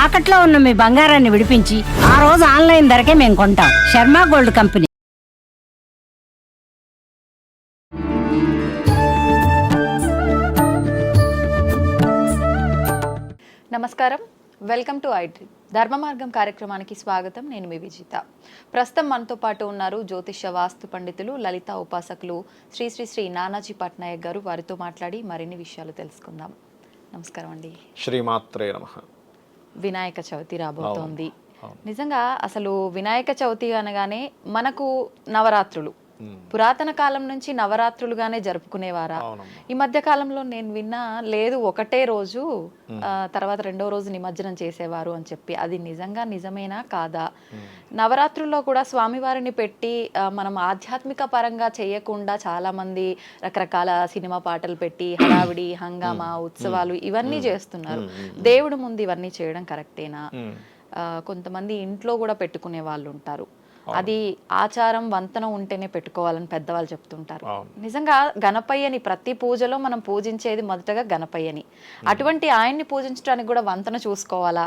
తాకట్లో ఉన్న మీ బంగారాన్ని విడిపించి ఆ రోజు ఆన్లైన్ ధరకే మేము కొంటాం. Sharma gold company. నమస్కారం, వెల్కమ్ టు ఐడ్రీ ధర్మ మార్గం కార్యక్రమానికి స్వాగతం. నేను మీ విజిత. ప్రస్తుతం మనతో పాటు ఉన్నారు జ్యోతిష వాస్తు పండితులు, లలిత ఉపాసకులు శ్రీ శ్రీ శ్రీ నానాజీ పట్నాయక్ గారు. వారితో మాట్లాడి మరిన్ని విషయాలు తెలుసుకుందాం. నమస్కారం అండి. శ్రీమాత్రే నమః. వినాయక చవితి రాబోతోంది. నిజంగా అసలు వినాయక చవితి అనగానే మనకు నవరాత్రులు పురాతన కాలం నుంచి నవరాత్రులుగానే జరుపుకునేవారా? ఈ మధ్య కాలంలో నేను విన్నా లేదు, ఒకటే రోజు తర్వాత రెండో రోజు నిమజ్జనం చేసేవారు అని చెప్పి. అది నిజంగా నిజమేనా కాదా? నవరాత్రుల్లో కూడా స్వామివారిని పెట్టి మనం ఆధ్యాత్మిక పరంగా చేయకుండా చాలా మంది రకరకాల సినిమా పాటలు పెట్టి హడావిడి హంగామా ఉత్సవాలు ఇవన్నీ చేస్తున్నారు. దేవుడి ముందు ఇవన్నీ చేయడం కరెక్టేనా? కొంతమంది ఇంట్లో కూడా పెట్టుకునే వాళ్ళు ఉంటారు. అది ఆచారం వంతన ఉంటేనే పెట్టుకోవాలని పెద్దవాళ్ళు చెప్తుంటారు. నిజంగా గణపయ్యని ప్రతి పూజలో మనం పూజించేది మొదటగా గణపయ్యని. అటువంటి ఆయన్ని పూజించడానికి కూడా వంతన చూసుకోవాలా?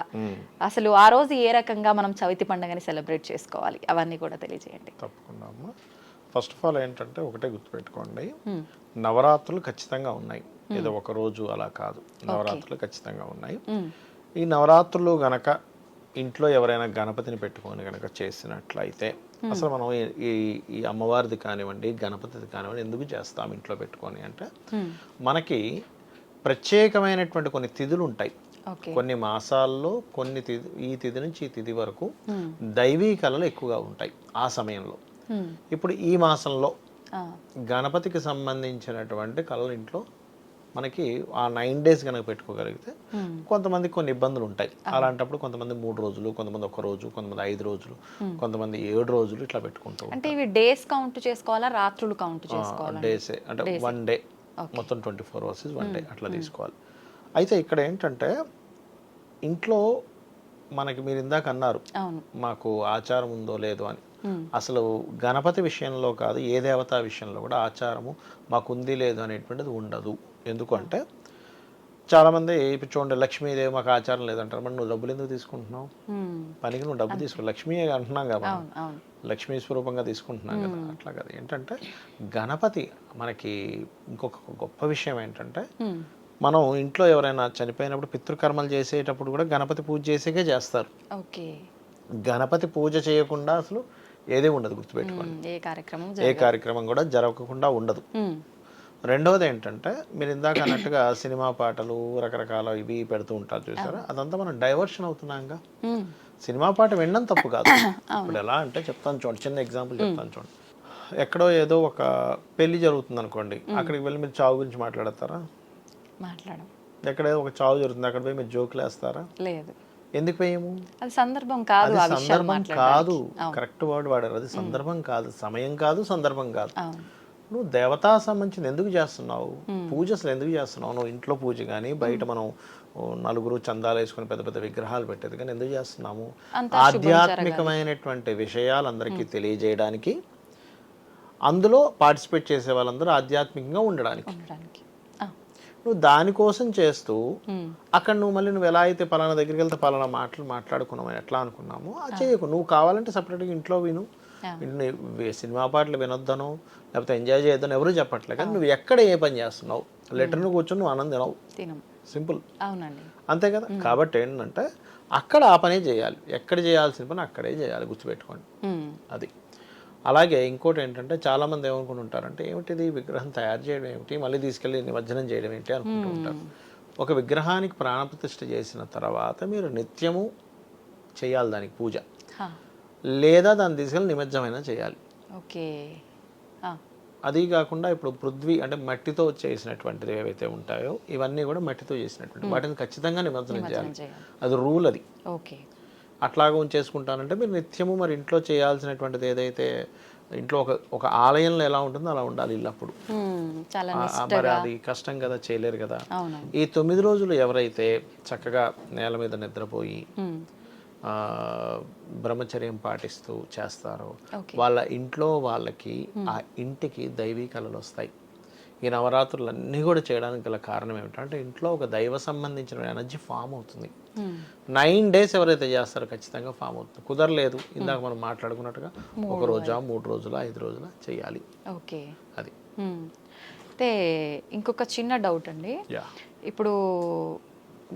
అసలు ఆ రోజు ఏ రకంగా మనం చవితి పండుగని సెలబ్రేట్ చేసుకోవాలి? అవన్నీ కూడా తెలియజేయండి. తప్పకుండా. ఫస్ట్ ఆఫ్ ఆల్ ఏంటంటే ఒకటే గుర్తుపెట్టుకోండి, నవరాత్రులు ఖచ్చితంగా ఉన్నాయి. ఏదో ఒక రోజు అలా కాదు, నవరాత్రులు ఖచ్చితంగా ఉన్నాయి. ఈ నవరాత్రులు గనక ఇంట్లో ఎవరైనా గణపతిని పెట్టుకొని గనక చేసినట్లయితే అసలు మనం ఈ అమ్మవారిది కానివ్వండి, గణపతిది కానివ్వండి ఎందుకు చేస్తాం ఇంట్లో పెట్టుకొని అంటే, మనకి ప్రత్యేకమైనటువంటి కొన్ని తిథులు ఉంటాయి. కొన్ని మాసాల్లో కొన్ని తిథి, ఈ తిథి నుంచి ఈ తిథి వరకు దైవీ కళలు ఎక్కువగా ఉంటాయి ఆ సమయంలో. ఇప్పుడు ఈ మాసంలో గణపతికి సంబంధించినటువంటి కళలు ఇంట్లో మనకి ఆ 9 days కనుక పెట్టుకోగలిగితే, కొంతమందికి కొన్ని ఇబ్బందులు ఉంటాయి. అలాంటప్పుడు కొంతమంది 3 రోజులు, కొంతమంది 1 రోజు, కొంతమంది 5 రోజులు, కొంతమంది 7 రోజులు ఇట్లా పెట్టుకుంటారు. అంటే ఇవి డేస్ కౌంట్ చేసుకోవాలా, రాత్రులు కౌంట్ చేసుకోవాలా? డేసే, అంటే 1 day మొత్తం 24 hours 1 day అట్లా తీసుకోవాలి. అయితే ఇక్కడ ఏంటంటే ఇంట్లో మనకి మీరు ఇందాక అన్నారు మాకు ఆచారం ఉందో లేదో అని. అసలు గణపతి విషయంలో కాదు, ఏ దేవతా విషయంలో కూడా ఆచారము మాకు ఉంది లేదు అనేటువంటిది ఉండదు. ఎందుకు అంటే చాలామంది ఇప్పుడు చూడండి, లక్ష్మీదేవి మాకు ఆచారం లేదంటారు. మరి నువ్వు డబ్బులు ఎందుకు తీసుకుంటున్నావు? పనికి నువ్వు డబ్బు తీసుకో, లక్ష్మీ అంటున్నాం కదా, లక్ష్మీ స్వరూపంగా తీసుకుంటున్నాం కదా. అట్లా కదా. ఏంటంటే గణపతి మనకి ఇంకొక గొప్ప విషయం ఏంటంటే, మనం ఇంట్లో ఎవరైనా చనిపోయినప్పుడు పితృకర్మలు చేసేటప్పుడు కూడా గణపతి పూజ చేసేకే చేస్తారు. గణపతి పూజ చేయకుండా అసలు ఏదే ఉండదు, గుర్తుపెట్టుకోండి. ఏ కార్యక్రమం కూడా జరగకుండా ఉండదు. రెండవది ఏంటంటే, మీరు ఇందాక అన్నట్టుగా సినిమా పాటలు రకరకాల ఇవి పెడుతూ ఉంటారు చూసారా, అదంతా మనం డైవర్షన్ అవుతున్నాంగా. సినిమా పాట వినడం తప్పు కాదు. ఇప్పుడు ఎలా అంటే చెప్తాను చూడండి, చిన్న ఎగ్జాంపుల్ చెప్తాను చూడండి. ఎక్కడో ఏదో ఒక పెళ్లి జరుగుతుంది అనుకోండి, అక్కడికి వెళ్ళి మీరు చావు గురించి మాట్లాడతారా? ఎక్కడేదో ఒక చావు జరుగుతుంది, అక్కడ పోయి మీరు జోకులు వేస్తారా? లేదు. ఎందుకు వేయము? అది సందర్భం కాదు. కరెక్ట్ వర్డ్ వాడారు. అది సందర్భం కాదు, సమయం కాదు, సందర్భం కాదు. నువ్వు దేవతా సంబంధించిన ఎందుకు చేస్తున్నావు పూజ? అసలు ఎందుకు చేస్తున్నావు? నువ్వు ఇంట్లో పూజ కానీ బయట మనం నలుగురు చందాలు వేసుకుని పెద్ద పెద్ద విగ్రహాలు పెట్టేది కానీ ఎందుకు చేస్తున్నాము? ఆధ్యాత్మికమైనటువంటి విషయాలు అందరికీ తెలియజేయడానికి, అందులో పార్టిసిపేట్ చేసే వాళ్ళందరూ ఆధ్యాత్మికంగా ఉండడానికి. నువ్వు దానికోసం చేస్తూ అక్కడ నువ్వు ఎలా అయితే పలానా దగ్గరికి వెళ్తే పలానా మాటలు మాట్లాడుకున్నావు ఎట్లా అనుకున్నాము అది చేయకు. నువ్వు కావాలంటే సపరేట్గా ఇంట్లో విను, సినిమా పాటలు వినొద్దను లేకపోతే ఎంజాయ్ చేయొద్దని ఎవరు చెప్పట్లేదు. కానీ నువ్వు ఎక్కడ ఏ పని చేస్తున్నావు, లెటర్ను కూర్చొని నువ్వు ఆనందం తినవు, సింపుల్. అంతే కదా. కాబట్టి ఏంటంటే అక్కడ ఆ పనే చేయాలి, ఎక్కడ చేయాల్సిన పని అక్కడే చేయాలి, గుర్తుపెట్టుకోండి. అది అలాగే ఇంకోటి ఏంటంటే, చాలామంది ఏమనుకుంటుంటారంటే, ఏమిటిది విగ్రహం తయారు చేయడం ఏమిటి, మళ్ళీ తీసుకెళ్ళి నిమజ్జనం చేయడం ఏంటి అనుకుంటూ ఉంటారు. ఒక విగ్రహానికి ప్రాణప్రతిష్ఠ చేసిన తర్వాత మీరు నిత్యము చేయాలి దానికి పూజ, లేదా దాన్ని తీసుకెళ్ళి నిమజ్జనమైనా చేయాలి. అది కాకుండా ఇప్పుడు పృథ్వీ అంటే మట్టితో చేసినటువంటిది ఏవైతే ఉంటాయో ఇవన్నీ కూడా మట్టితో చేసినటువంటి వాటిని ఖచ్చితంగా నిమజ్జనం చేయాలి. అది రూల్. అది అట్లాగా ఉంచేసుకుంటానంటే మీరు నిత్యము మరి ఇంట్లో చేయాల్సినటువంటిది ఏదైతే ఇంట్లో ఒక ఆలయంలో ఎలా ఉంటుందో అలా ఉండాలి ఇల్లు. అప్పుడు మరి అది కష్టం కదా, చేయలేరు కదా. ఈ 9 రోజులు ఎవరైతే చక్కగా నేల మీద నిద్రపోయి బ్రహ్మచర్యం పాటిస్తూ చేస్తారో వాళ్ళ ఇంట్లో వాళ్ళకి ఆ ఇంటికి దైవీ కళలు వస్తాయి. ఈ నవరాత్రులు అన్నీ కూడా చేయడానికి గల కారణం ఏమిటంటే ఇంట్లో ఒక దైవ సంబంధించిన ఎనర్జీ ఫామ్ అవుతుంది. 9 days ఎవరైతే చేస్తారో ఖచ్చితంగా ఫామ్ అవుతుంది. కుదరలేదు ఇందాక మనం మాట్లాడుకున్నట్టుగా 1 రోజా 3 రోజులా 5 రోజులా చేయాలి. ఓకే. అది అయితే ఇంకొక చిన్న డౌట్ అండి. యా ఇప్పుడు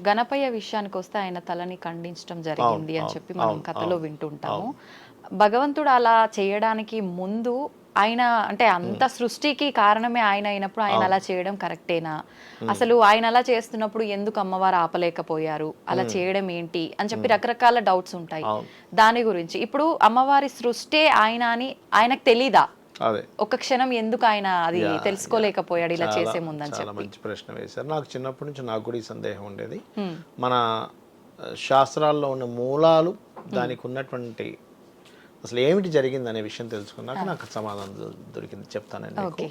గణపయ్య విషయానికి వస్తే ఆయన తలని ఖండించడం జరిగింది అని చెప్పి మనం కథలో వింటుంటాము. భగవంతుడు అలా చేయడానికి ముందు ఆయన అంటే అంత సృష్టికి కారణమే ఆయన అయినప్పుడు ఆయన అలా చేయడం కరెక్టేనా? అసలు ఆయన అలా చేస్తున్నప్పుడు ఎందుకు అమ్మవారు ఆపలేకపోయారు? అలా చేయడం ఏంటి అని చెప్పి రకరకాల డౌట్స్ ఉంటాయి దాని గురించి. ఇప్పుడు అమ్మవారి సృష్టి ఆయన అని ఆయనకు తెలీదా? అదే ఒక క్షణం ఎందుకు ఆయన అది తెలుసుకోలేకపోయాడు ఇలా చేసే ముందని చాలా మంచి ప్రశ్న వేశారు. నాకు చిన్నప్పటి నుంచి నాకు కూడా ఈ సందేహం ఉండేది. మన శాస్త్రాల్లో ఉన్న మూలాలు దానికి ఉన్నటువంటి అసలు ఏమిటి జరిగింది అనే విషయం తెలుసుకున్నాక నాకు సమాధానం దొరికింది. చెప్తానండి మీకు.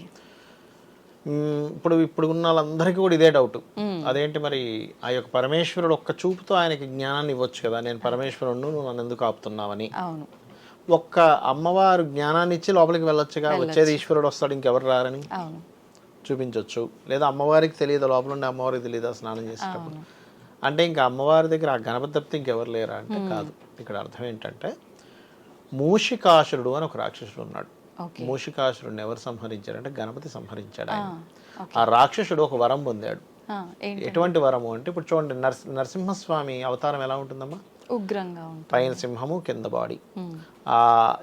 ఇప్పుడు ఉన్న వాళ్ళందరికీ కూడా ఇదే డౌట్. అదేంటి మరి ఆ యొక్క పరమేశ్వరుడు ఒక్క చూపుతో ఆయనకి జ్ఞానాన్ని ఇవ్వచ్చు కదా, నేను పరమేశ్వరుడు నువ్వు నన్ను ఎందుకు ఆపుతున్నావని. ఒక్క అమ్మవారు జ్ఞానాన్ని ఇచ్చి లోపలికి వెళ్ళొచ్చుగా, వచ్చేది ఈశ్వరుడు వస్తాడు ఇంకెవరు రారని చూపించవచ్చు. లేదా అమ్మవారికి తెలియదు, లోపల ఉండే అమ్మవారికి తెలియదా స్నానం చేసేటప్పుడు అంటే ఇంకా అమ్మవారి దగ్గర ఆ గణపతి తప్పితే ఇంకెవరు లేరా అంటే కాదు. ఇక్కడ అర్థం ఏంటంటే మూషికాసురుడు అని ఒక రాక్షసుడు ఉన్నాడు. మూషికాసురుడిని ఎవరు సంహరించారంటే గణపతి సంహరించాడు. ఆయన ఆ రాక్షసుడు ఒక వరం పొందాడు. ఎటువంటి వరము అంటే ఇప్పుడు చూడండి, నరసింహస్వామి అవతారం ఎలా ఉంటుందమ్మా? ఉగ్రంగా పైన సింహము కింద బాడీ. ఆ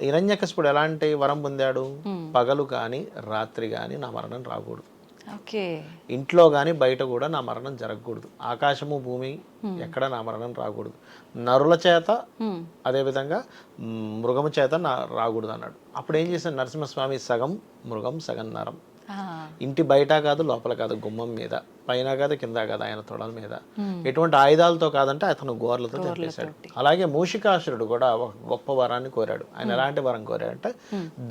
హిరణ్యకశిపుడు ఎలాంటి వరం పొందాడు? పగలు గాని రాత్రి గాని నా మరణం రాకూడదు, ఇంట్లో గాని బయట కూడా నా మరణం జరగకూడదు, ఆకాశము భూమి ఎక్కడ నా మరణం రాకూడదు, నరుల చేత అదేవిధంగా మృగము చేత రాకూడదు అన్నాడు. అప్పుడు ఏం చేశాడు నరసింహస్వామి? సగం మృగం సగం నరం. ఇంటి బయట కాదు లోపల కాదు, గుమ్మం మీద, పైన కాదు కింద కాదు, ఆయన తొడల మీద, ఎటువంటి ఆయుధాలతో కాదంటే అతను గోర్లతో చంపేశాడు. అలాగే మూషికాసురుడు కూడా ఒక గొప్ప వరాన్ని కోరాడు. ఆయన ఎలాంటి వరం కోరాడంటే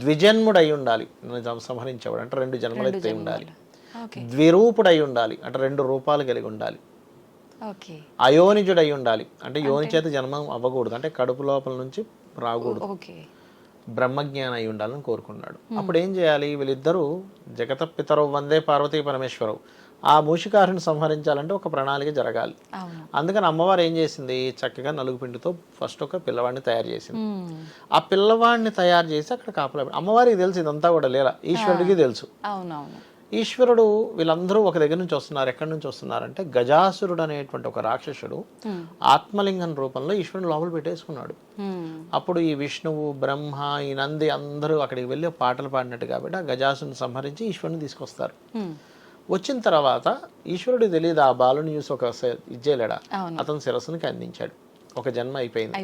ద్విజన్ముడు అయి ఉండాలి, సంహరించేవాడు అంటే 2 జన్మలు ఎత్తే ఉండాలి, ద్విరూపుడు అయి ఉండాలి అంటే 2 రూపాలు కలిగి ఉండాలి, అయోనిజుడు అయి ఉండాలి అంటే యోని చేత జన్మం అవ్వకూడదు అంటే కడుపు లోపల నుంచి రాకూడదు, బ్రహ్మజ్ఞానం అయి ఉండాలని కోరుకున్నాడు. అప్పుడు ఏం చేయాలి? వీళ్ళిద్దరూ జగత పితరవు వందే పార్వతీ పరమేశ్వరవు, ఆ మూషికారుని సంహరించాలంటే ఒక ప్రణాళిక జరగాలి. అందుకని అమ్మవారు ఏం చేసింది? చక్కగా నలుగుపిండితో ఫస్ట్ ఒక పిల్లవాడిని తయారు చేసింది. ఆ పిల్లవాడిని తయారు చేసి అక్కడ కాపలా. అమ్మవారికి తెలుసు ఇదంతా కూడా లేలా, ఈశ్వరుడికి తెలుసు. ఈశ్వరుడు వీళ్ళందరూ ఒక దగ్గర నుంచి వస్తున్నారు. ఎక్కడి నుంచి వస్తున్నారంటే గజాసురుడు అనేటువంటి ఒక రాక్షసుడు ఆత్మలింగం రూపంలో ఈశ్వరుడు లోపల పెట్టేసుకున్నాడు. అప్పుడు ఈ విష్ణువు బ్రహ్మ ఈ నంది అందరూ అక్కడికి వెళ్ళి పాటలు పాడినట్టు కాబట్టి ఆ గజాసురుని సంహరించి ఈశ్వరుని తీసుకొస్తారు. వచ్చిన తర్వాత ఈశ్వరుడు తెలియదు, ఆ బాలుని చూసి ఒక ఇచ్చేలేడా, అతని శిరస్సునికి అందించాడు. ఒక జన్మ అయిపోయింది.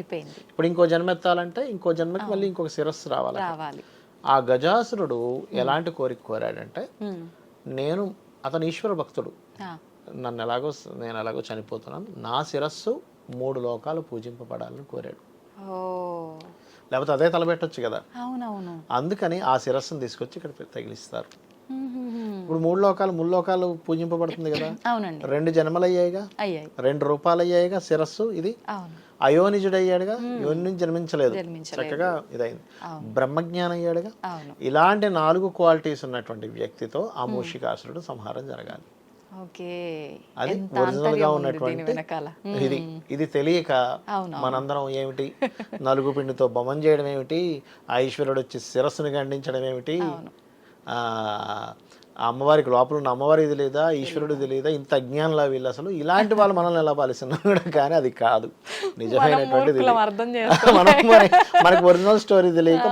ఇప్పుడు ఇంకో జన్మ ఎత్తాలంటే ఇంకో జన్మకి మళ్ళీ ఇంకొక శిరస్సు రావాలి. ఆ గజాసురుడు ఎలాంటి కోరిక కోరాడంటే, అతను ఈశ్వర భక్తుడు, నేను ఎలాగో చనిపోతున్నాను, నా శిరస్సు 3 లోకాలు పూజింపబడాలని కోరాడు. లేకపోతే అదే తలబెట్టొచ్చు కదా. అందుకని ఆ శిరస్సును తీసుకొచ్చి ఇక్కడ తగిలిస్తారు. ఇప్పుడు 3 లోకాలు పూజింపబడుతుంది కదా. 2 జన్మలు అయ్యాయిగా, 2 రూపాలు అయ్యాయిగా శిరస్సు. ఇది అయోనిజుడు అయ్యాడుగా, యోని నుంచి జన్మించలేదు, చక్కగా ఇదైంది. బ్రహ్మజ్ఞానం అయ్యాడుగా. ఇలాంటి 4 క్వాలిటీస్ ఉన్నటువంటి వ్యక్తితో ఆ మూషికాసురుడు సంహారం జరగాలి. అది ఒరిజినల్ గా ఉన్నటువంటి ఇది తెలియక మనందరం ఏమిటి నలుగు పిండితో బొమ్మం చేయడం ఏమిటి, ఆ ఈశ్వరుడు వచ్చి శిరస్సును ఖండించడం ఏమిటి, ఆ అమ్మవారికి లోపల ఉన్న అమ్మవారికి తెలియదా, ఈశ్వరుడు తెలియదా, ఇంత అజ్ఞానంలా వీళ్ళు అసలు ఇలాంటి వాళ్ళు మనల్ని ఎలా పాలిస్తున్నారు. కానీ అది కాదు నిజమైనటువంటిది. మనకు ఒరిజినల్ స్టోరీ తెలియక.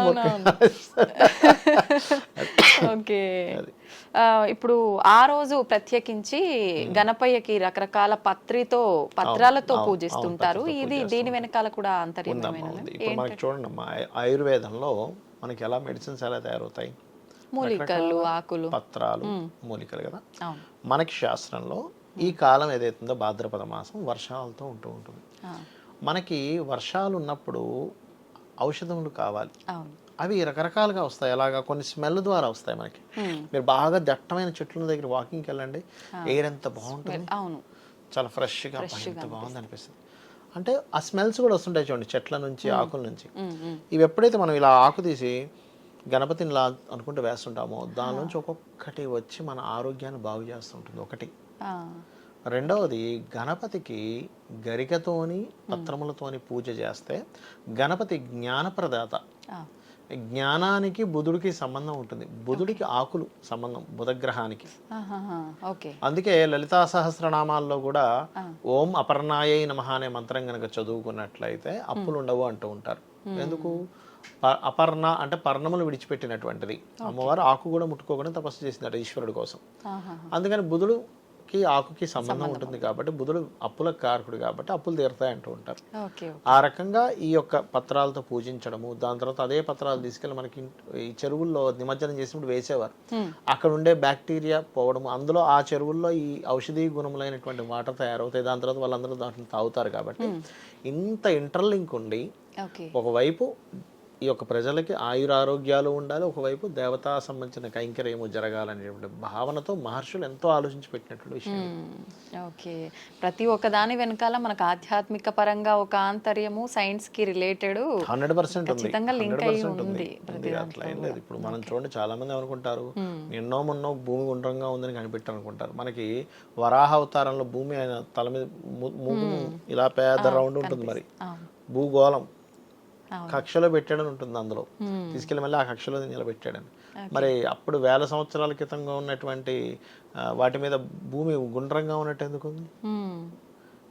ఇప్పుడు ఆ రోజు ప్రత్యేకించి గణపయ్యకి రకరకాల పత్రాలతో పూజిస్తుంటారు. ఇది దీని వెనకాల కూడా అంతర్యమైనది. చూడండి అమ్మా, ఆయుర్వేదంలో మనకి ఎలా మెడిసిన్స్ ఎలా తయారవుతాయి? మూలికలు, ఆకులు, పత్రాలు, మూలికలు కదా. మనకి శాస్త్రంలో ఈ కాలం ఏదైతుందో భాద్రపద మాసం వర్షాలతో ఉంటుంది. మనకి వర్షాలు ఉన్నప్పుడు ఔషధములు కావాలి. అవి రకరకాలుగా వస్తాయి. అలాగా కొన్ని స్మెల్ ద్వారా వస్తాయి మనకి. మీరు బాగా దట్టమైన చెట్ల దగ్గర వాకింగ్కి వెళ్ళండి, ఎయిర్ ఎంత బాగుంటుంది, చాలా ఫ్రెష్గా ఎంత బాగుంది అనిపిస్తుంది. అంటే ఆ స్మెల్స్ కూడా వస్తుంటాయి చూడండి చెట్ల నుంచి, ఆకుల నుంచి. ఇవి ఎప్పుడైతే మనం ఇలా ఆకు తీసి గణపతిని ఇలా అనుకుంటే వేస్తుంటామో దాని నుంచి ఒక్కొక్కటి వచ్చి మన ఆరోగ్యాన్ని బాగు చేస్తుంటుంది ఒకటి. రెండవది గణపతికి గరికతోని పత్రములతోని పూజ చేస్తే గణపతి జ్ఞానప్రదాత. జ్ఞానానికి బుధుడికి సంబంధం ఉంటుంది, బుధుడికి ఆకులు సంబంధం బుధగ్రహానికి. అందుకే లలితా సహస్రనామాల్లో కూడా ఓం అపర్ణాయై నమః అనే మంత్రం కనుక చదువుకున్నట్లయితే అప్పులు ఉండవు అంటూ ఉంటారు. ఎందుకు? అపర్ణ అంటే పర్ణములు విడిచిపెట్టినటువంటిది. అమ్మవారు ఆకు కూడా ముట్టుకోకుండా తపస్సు చేసిందట ఈశ్వరుడు కోసం. అందుకని బుధుడుకి ఆకుకి సంబంధం ఉంటుంది కాబట్టి బుధుడు అప్పుల కారకుడు కాబట్టి అప్పులు తీరుతాయి అంటూ ఉంటారు. ఆ రకంగా ఈ యొక్క పత్రాలతో పూజించడము, దాని తర్వాత అదే పత్రాలు తీసుకెళ్ళి మనకి ఈ చెరువుల్లో నిమజ్జనం చేసినప్పుడు వేసేవారు. అక్కడ ఉండే బ్యాక్టీరియా పోవడము, అందులో ఆ చెరువుల్లో ఈ ఔషధీ గుణములైనటువంటి వాటర్ తయారవుతాయి. దాని తర్వాత వాళ్ళందరూ దాంట్లో తాగుతారు. కాబట్టి ఇంత ఇంటర్లింక్ ఉండి ఒకవైపు ఈ యొక్క ప్రజలకి ఆయురారోగ్యాలు ఉండాలి, ఒకవైపు దేవతా సంబంధించిన కైంకర్యము జరగాలనేటువంటి భావనతో మహర్షులు ఎంతో ఆలోచించి పెట్టినటువంటి విషయం. ఓకే, ప్రతి ఒక్క దాని వెనకాల మనకు ఆధ్యాత్మిక పరంగా ఒక ఆంతర్యము, సైన్స్ కి రిలేటెడ్ 100% ఖచ్చితంగా లింక్ అయి ఉంది. అట్లా ఏం లేదు. ఇప్పుడు మనం చూడండి, చాలా మంది అనుకుంటారు ఎన్నో మొన్నో భూమి గుండ్రంగా ఉందని కనిపెట్టారు అనుకుంటారు. మనకి వరాహ అవతారంలో భూమి ఆయన తల మీద మూగును ఇలా పెద్ద రౌండ్ ఉంటుంది, మరి భూగోళం కక్షలో పెట్టాడని ఉంటుంది, అందులో తీసుకెళ్ళి మళ్ళీ ఆ కక్షలో నిలబెట్టాడని. మరి అప్పుడు వేల సంవత్సరాల క్రితంగా ఉన్నటువంటి వాటి మీద భూమి గుండ్రంగా ఉన్నట్టు ఎందుకు ఉంది?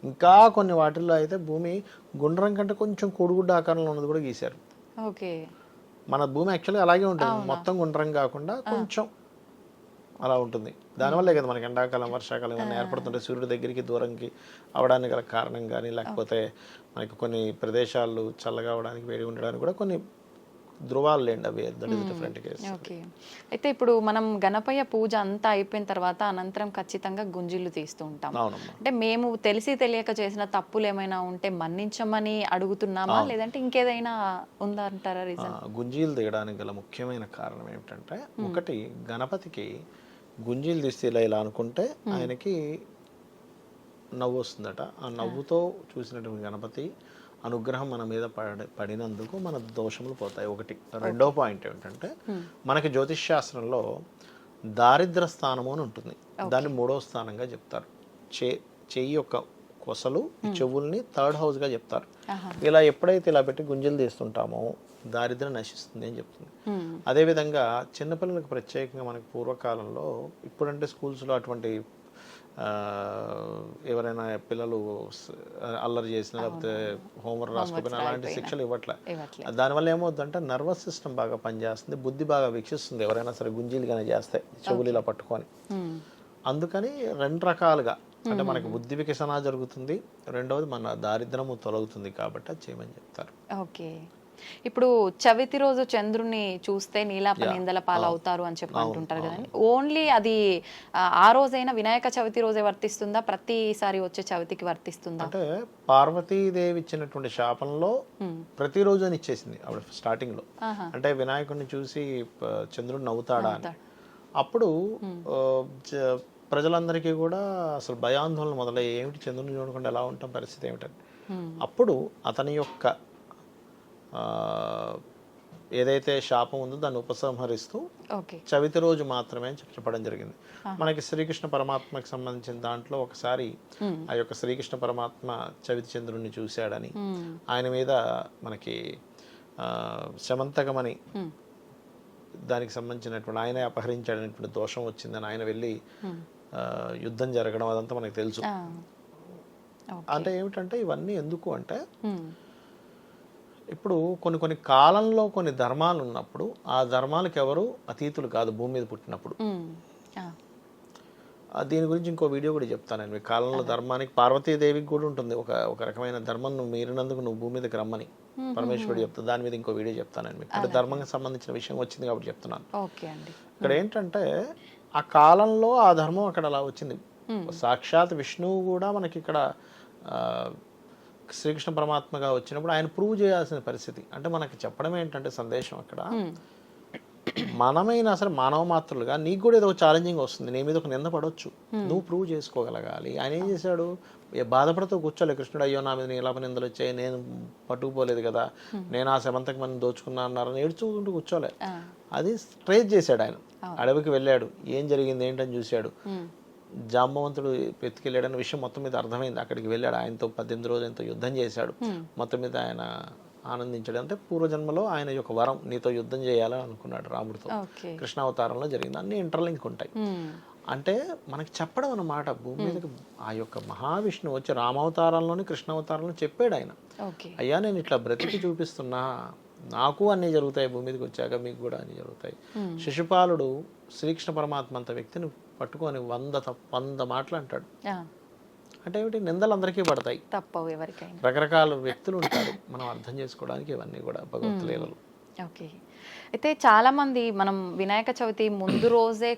ఇంకా కొన్ని వాటిల్లో అయితే భూమి గుండ్రం కంటే కొంచెం కోడిగుడ్డ ఆకారంలో ఉన్నది కూడా గీశారు. మన భూమి యాక్చువల్గా అలాగే ఉంటుంది, మొత్తం గుండ్రం కాకుండా కొంచెం అలా ఉంటుంది. దానివల్లే కదా మనకి ఎండాకాలం వర్షాకాలం ఇవన్నీ ఏర్పడుతుంటే సూర్యుడి దగ్గరికి దూరంకి అవడానికి గల కారణం కానీ, లేకపోతే మనకి కొన్ని ప్రదేశాలు చల్లగా అవడానికి, వేడి ఉండడానికి కూడా కొన్ని ధృవాలు లేండి, అవి that is different case. Okay, అయితే ఇప్పుడు మనం గణపయ్య పూజ అంతా అయిపోయిన తర్వాత అనంతరం ఖచ్చితంగా గుంజిళ్ళు తీస్తూ ఉంటాం. అంటే మేము తెలిసి తెలియక చేసిన తప్పులు ఏమైనా ఉంటే మన్నించమని అడుగుతున్నామా, లేదంటే ఇంకేదైనా ఉందా అంటారా రీజన్? గుంజీలు తీయడానికి గల ముఖ్యమైన కారణం ఏమిటంటే, ఒకటి గణపతికి గుంజీలు తీస్తే ఇలా అనుకుంటే ఆయనకి నవ్వు వస్తుందట. ఆ నవ్వుతో చూసినటువంటి గణపతి అనుగ్రహం మన మీద పడినందుకు మన దోషములు పోతాయి. ఒకటి. రెండో పాయింట్ ఏమిటంటే, మనకి జ్యోతిష్ శాస్త్రంలో దారిద్ర స్థానము అని ఉంటుంది, దాన్ని 3వ స్థానంగా చెప్తారు. చెయ్యి యొక్క కొసలు, చెవుల్ని 3rd హౌస్ గా చెప్తారు. ఇలా ఎప్పుడైతే ఇలా పెట్టి గుంజలు తీస్తుంటామో దారిద్ర్యం నశిస్తుంది అని చెప్తుంది. అదేవిధంగా చిన్నపిల్లలకు ప్రత్యేకంగా మనకి పూర్వకాలంలో, ఇప్పుడంటే స్కూల్స్లో అటువంటి ఎవరైనా పిల్లలు అల్లరి చేసిన లేకపోతే హోంవర్క్ రాసుకోకపోయినా అలాంటి శిక్షలు ఇవ్వట్లే. దానివల్ల ఏమవుతుందంటే నర్వస్ సిస్టమ్ బాగా పనిచేస్తుంది, బుద్ధి బాగా వీక్షిస్తుంది ఎవరైనా సరే గుంజీలు కానీ చేస్తే చెవులు ఇలా పట్టుకొని. అందుకని 2 రకాలుగా, అంటే మనకి బుద్ధి వికసన జరుగుతుంది, రెండవది మన దారిద్రము తొలగుతుంది కాబట్టి అది చేయమని చెప్తారు. ఓకే, ఇప్పుడు చవితి రోజు చంద్రుని చూస్తే నీలాప నిందల పాలవుతారు అని చెప్పి అంటుంటారు కదండి. ఓన్లీ అది ఆ రోజైనా వినాయక చవితి రోజే వర్తిస్తుందా, ప్రతిసారి వచ్చే చవితికి వర్తిస్తుందా? అంటే పార్వతీదేవి ఇచ్చినటువంటి శాపంలో ప్రతిరోజు అని ఇచ్చేసింది ఆవిడ స్టార్టింగ్ లో. అంటే వినాయకుడిని చూసి చంద్రుడు నవ్వుతాడా అని. అప్పుడు ప్రజలందరికీ కూడా అసలు భయాందోళన మొదలయ్యి, ఏమిటి చంద్రుని చూడకుండా ఎలా ఉంటాం, పరిస్థితి ఏమిటని. అప్పుడు అతని యొక్క ఏదైతే శాపం ఉందో దాన్ని ఉపసంహరిస్తూ చవితి రోజు మాత్రమే చెప్పడం జరిగింది. మనకి శ్రీకృష్ణ పరమాత్మకి సంబంధించిన దాంట్లో ఒకసారి ఆ యొక్క శ్రీకృష్ణ పరమాత్మ చవితి చంద్రుడిని చూశాడని, ఆయన మీద మనకి శమంతకమని దానికి సంబంధించినటువంటి ఆయన అపహరించాడనేటువంటి దోషం వచ్చిందని ఆయన వెళ్ళి యుద్ధం జరగడం అదంతా మనకు తెలుసు. అంటే ఏమిటంటే ఇవన్నీ ఎందుకు అంటే, ఇప్పుడు కొన్ని కాలంలో కొన్ని ధర్మాలు ఉన్నప్పుడు ఆ ధర్మాలకు ఎవరు అతీతులు కాదు భూమి మీద పుట్టినప్పుడు. దీని గురించి ఇంకో వీడియో కూడా చెప్తాను నేను. కాలంలో ధర్మానికి, పార్వతీదేవికి కూడా ఉంటుంది ఒక రకమైన ధర్మం, నువ్వు మీరినందుకు నువ్వు భూమి మీదకి రమ్మని పరమేశ్వరుడు చెప్తా. దాని మీద ఇంకో వీడియో చెప్తాను మీకు. అంటే ధర్మంకి సంబంధించిన విషయం వచ్చింది కాబట్టి చెప్తున్నాను. ఇక్కడ ఏంటంటే ఆ కాలంలో ఆ ధర్మం అక్కడ అలా వచ్చింది. సాక్షాత్ విష్ణువు కూడా మనకి ఇక్కడ శ్రీకృష్ణ పరమాత్మగా వచ్చినప్పుడు ఆయన ప్రూవ్ చేయాల్సిన పరిస్థితి. అంటే మనకి చెప్పడం ఏంటంటే సందేశం అక్కడ, మనమైనా సరే మానవ మాత్రులుగా నీకు కూడా ఏదో ఛాలెంజింగ్ వస్తుంది, నీ మీద ఒక నింద పడవచ్చు, నువ్వు ప్రూవ్ చేసుకోగలగాలి. ఆయన ఏం చేశాడు, బాధపడుతూ కూర్చోలే కృష్ణుడు, అయ్యో నా మీద నీలాప నిందలు వచ్చాయి, నేను పట్టుకుపోలేదు కదా, నేను ఆ శమంతకి మంది దోచుకున్నా అన్నారని ఏడ్చుకుంటూ కూర్చోలే. అది ట్రేస్ చేశాడు ఆయన. అడవికి వెళ్ళాడు, ఏం జరిగింది ఏంటని చూశాడు. జాంబవంతుడు ఎత్తుకెళ్ళాడన్న విషయం మొత్తం మీద అర్థమైంది. అక్కడికి వెళ్ళాడు, ఆయనతో 18 రోజులు ఎంతో యుద్ధం చేశాడు. మొత్తం మీద ఆయన ఆనందించాడు. అంటే పూర్వజన్మలో ఆయన యొక్క వరం, నీతో యుద్ధం చేయాలని అనుకున్నాడు రాముడితో. కృష్ణావతారంలో జరిగింది. అన్ని ఇంటర్లింక్ ఉంటాయి. అంటే మనకి చెప్పడం అన్నమాట. భూమి మీదకి ఆ యొక్క మహావిష్ణువు వచ్చి రామావతారంలోని కృష్ణావతారంలో చెప్పాడు ఆయన, అయ్యా నేను ఇట్లా బ్రతికి చూపిస్తున్నా, నాకు అన్నీ జరుగుతాయి, భూమి మీదకి వచ్చాక మీకు కూడా అన్నీ జరుగుతాయి. శిశుపాలుడు శ్రీకృష్ణ పరమాత్మ అంత వ్యక్తిని పట్టుకొని 100 మాటలు అంటాడు. అంటే ఏమిటి, నిందలు అందరికీ పడతాయి, తప్పవు ఎవరికైనా. రకరకాల వ్యక్తులు ఉంటారు, మనం అర్థం చేసుకోవడానికి ఇవన్నీ కూడా భగవత్ లీలలు. ఓకే. అయితే చాలా మంది మనం వినాయక చవితి ముందు రోజే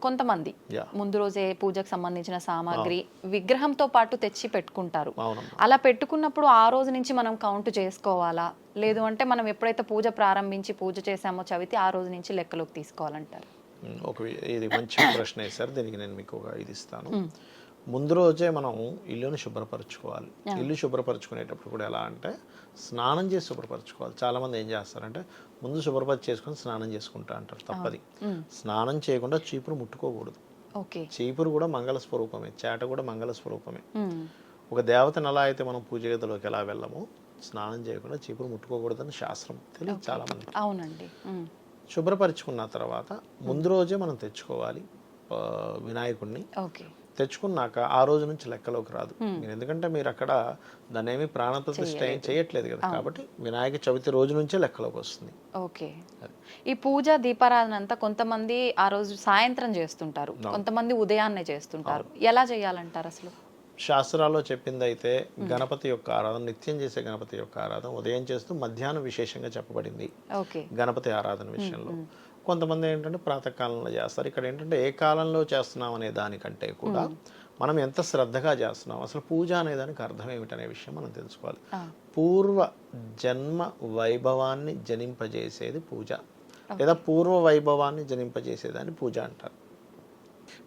కొంతమంది ముందు రోజే పూజకు సంబంధించిన సామాగ్రి విగ్రహంతో పాటు తెచ్చి పెట్టుకుంటారు. అలా పెట్టుకున్నప్పుడు ఆ రోజు నుంచి మనం కౌంట్ చేసుకోవాలా, లేదు అంటే మనం ఎప్పుడైతే పూజ ప్రారంభించి పూజ చేసామో చవితి ఆ రోజు నుంచి లెక్కలోకి తీసుకోవాలంటారు? ఇది మంచి ప్రశ్న సార్. దీనికి నేను మీకు ఒక ఇది ఇస్తాను. ముందు రోజే మనం ఇల్లుని శుభ్రపరచుకోవాలి. ఇల్లు శుభ్రపరచుకునేటప్పుడు కూడా ఎలా అంటే స్నానం చేసి శుభ్రపరచుకోవాలి. చాలా మంది ఏం చేస్తారంటే ముందు శుభ్రపరిచి చేసుకొని స్నానం చేసుకుంటా అంటారు. తప్పది. స్నానం చేయకుండా చీపురు ముట్టుకోకూడదు. చీపురు కూడా మంగళ స్వరూపమే, చేట కూడా మంగళ స్వరూపమే. ఒక దేవతను ఎలా అయితే మనం పూజ గదిలోకి ఎలా వెళ్ళామో స్నానం చేయకుండా చీపురు ముట్టుకోకూడదని శాస్త్రం. తెలియదు చాలా మంది. అవునండి. శుభ్రపరచుకున్న తర్వాత ముందు రోజే మనం తెచ్చుకోవాలి వినాయకుడిని. తెచ్చుకున్నాక ఆ రోజు నుంచి లెక్కలోకి రాదు. ఎందుకంటే మీరు అక్కడ దాన్ని ఏమి ప్రాణప్రతిష్ఠ ఏం చేయట్లేదు కదా, కాబట్టి వినాయక చవితి రోజు నుంచే లెక్కలోకి వస్తుంది. ఓకే. ఈ పూజ దీపారాధన అంతా కొంతమంది ఆ రోజు సాయంత్రం చేస్తుంటారు, కొంతమంది ఉదయాన్నే చేస్తుంటారు. ఎలా చేయాలంటారు అసలు? శాస్త్రాల్లో చెప్పింది అయితే గణపతి యొక్క ఆరాధన, నిత్యం చేసే గణపతి యొక్క ఆరాధన ఉదయం చేస్తూ మధ్యాహ్నం విశేషంగా చెప్పబడింది గణపతి ఆరాధన విషయంలో. కొంతమంది ఏంటంటే ప్రాతకాలంలో చేస్తారు. ఇక్కడ ఏంటంటే ఏ కాలంలో చేస్తున్నాం అనే దానికంటే కూడా మనం ఎంత శ్రద్ధగా చేస్తున్నాం, అసలు పూజ అనే దానికి అర్థం ఏమిటనే విషయం మనం తెలుసుకోవాలి. పూర్వ జన్మ వైభవాన్ని జనింపజేసేది పూజ, లేదా పూర్వ వైభవాన్ని జనింపజేసేదాన్ని పూజ అంటారు.